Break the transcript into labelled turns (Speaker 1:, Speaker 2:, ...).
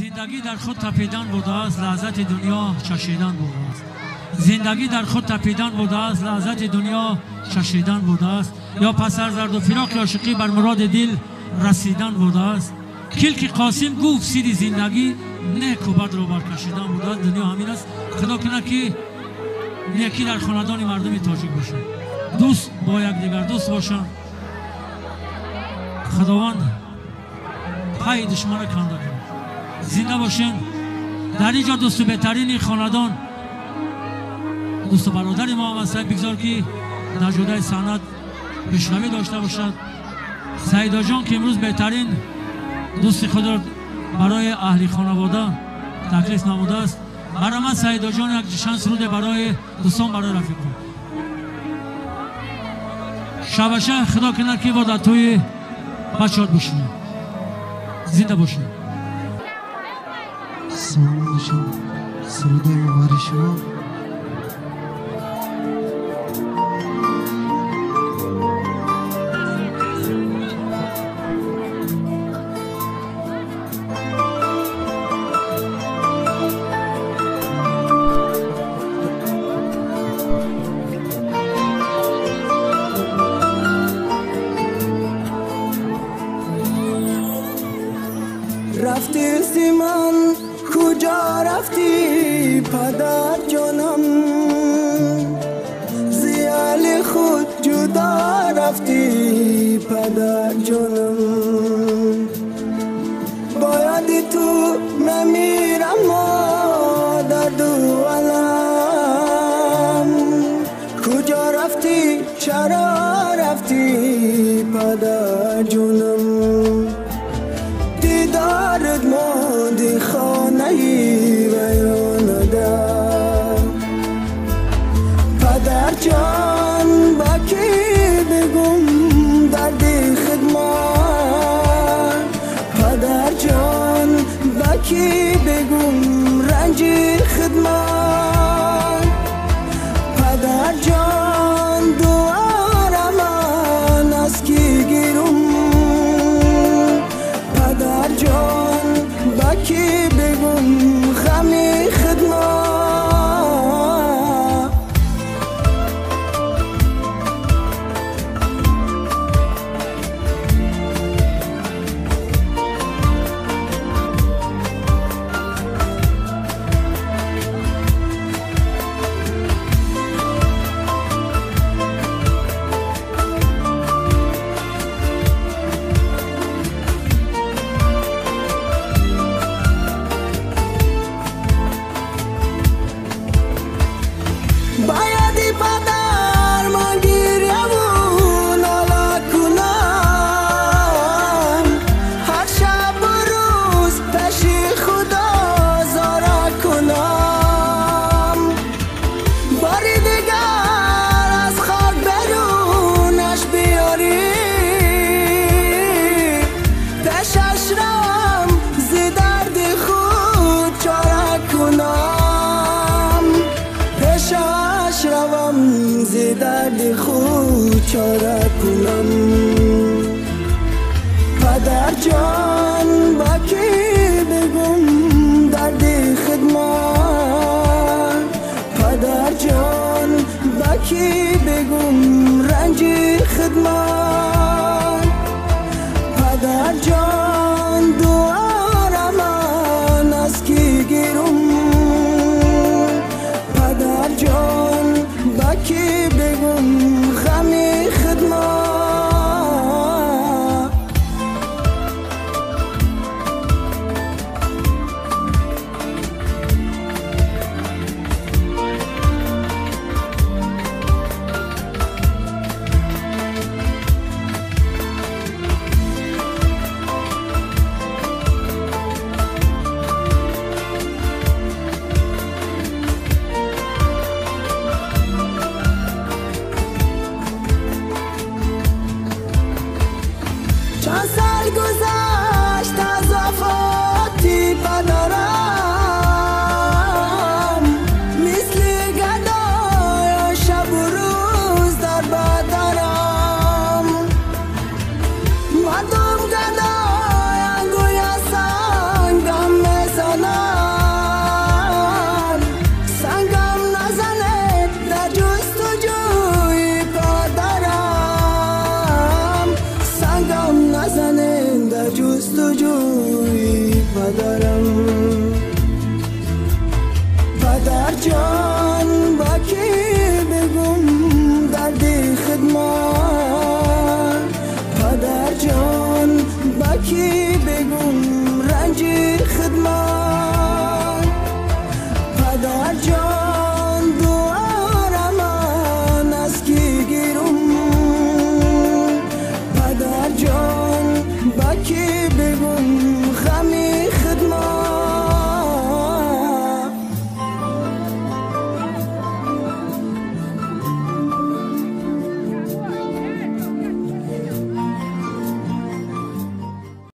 Speaker 1: زندگی در خود تپیدن بوده است، لذت دنیا چشیدن بوده است. زندگی در خود تپیدن بوده است، لذت دنیا چشیدن بوده است. یا پس از درد و فراق عاشقی بر مراد دل رسیدن بوده است. کلک قاسم گفت سید زندگی نیک و بد رو برکشیدن بوده است. دنیا همین است. خدا کنه که نیکی در خاندان مردم تاجیک باشه، دوست با یکدیگر دوست باشن، خداوند پای دشمن را کنده کنه. زنده باشین. در اینجا دوست بهترین خاندان دوست و برادر ما هم هستند. بگذار که در جدای سند پیشروی داشته باشد. سعیدا جان که امروز بهترین دوست خود را برای اهل خانواده تکلیف نموده است. برای من سعیدا جان یک جشن سرود برای دوستان، برای رفیقان. شبشه خدا کنه که با در توی بچه‌هات بشینیم. زنده باشیم.
Speaker 2: سلام باشیم. سرود مبارک شما.
Speaker 3: رفتی من کجا رفتی پدر جانم، زیال خود جدا رفتی پدر جانم. باید تو نمیرم ما درد و علم، کجا رفتی چرا رفتی پدر جانم. دیدارت ماندی خانهی بیانده پدر جان، با کی بگم دردی خدمت پدر جان، با کی بگم رنجی خدمت پدر جان. دوار من از کی گیرم پدر جان، با کی بگم غمی خدمت. بایدی پدر من گیریم و ناله کنم، هر شب و روز پیش خدا زارا کنم. باری دیگر از خاک برونش بیاری، پیشش رم زی درد خود چاره کنم، پیشش روم زی درد خود چاره کنم. پدر جان، با کی بگم درد خدمت پدر جان، با کی بگم رنج خدمت پدر جان. دوار من از کی گیرم پدر جان، با کی بگم غمی خدمت. جستجوی پدرم. پدر جان با کی بگم درد خدمت، پدر جان با کی بگم رنج خدمت، پدر جان دوار من از کی گیرم، پدر جان با کی بگم غمی خدمت.